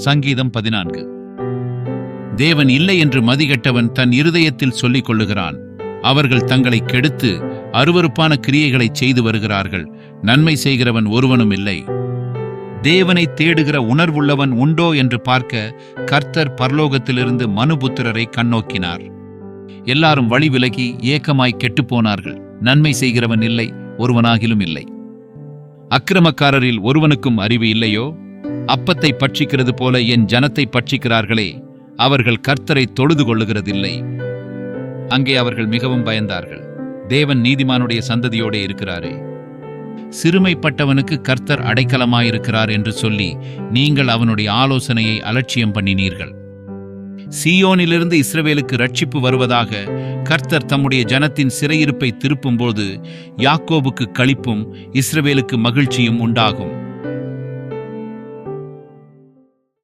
சங்கீதம் 14. தேவன் இல்லை என்று மதிகெட்டவன் தன் இருதயத்தில் சொல்லிக் கொள்ளுகிறான். அவர்கள் தங்களை கெடுத்து அருவருப்பான கிரியைகளை செய்து வருகிறார்கள். நன்மை செய்கிறவன் ஒருவனும் இல்லை. தேவனை தேடுகிற உணர்வுள்ளவன் உண்டோ என்று பார்க்க கர்த்தர் பரலோகத்திலிருந்து மனுபுத்திரரை கண்ணோக்கினார். எல்லாரும் வழி விலகி ஏக்கமாய் கெட்டுப்போனார்கள். நன்மை செய்கிறவன் இல்லை, ஒருவனாகிலும் இல்லை. அக்கிரமக்காரரில் ஒருவனுக்கும் அறிவு இல்லையோ? அப்பத்தை பட்சிக்கிறது போல என் ஜனத்தை பட்சிக்கிறார்களே, அவர்கள் கர்த்தரை தொழுது கொள்ளுகிறதில்லை. அங்கே அவர்கள் மிகவும் பயந்தார்கள். தேவன் நீதிமானுடைய சந்ததியோடே இருக்கிறாரே. சிறுமைப்பட்டவனுக்கு கர்த்தர் அடைக்கலமாயிருக்கிறார் என்று சொல்லி நீங்கள் அவனுடைய ஆலோசனையை அலட்சியம் பண்ணினீர்கள். சீயோனிலிருந்து இஸ்ரவேலுக்கு ரட்சிப்பு வருவதாக கர்த்தர் தம்முடைய ஜனத்தின் சிறையிருப்பை திருப்பும்போது யாக்கோபுக்கு களிப்பும் இஸ்ரவேலுக்கு மகிழ்ச்சியும் உண்டாகும்.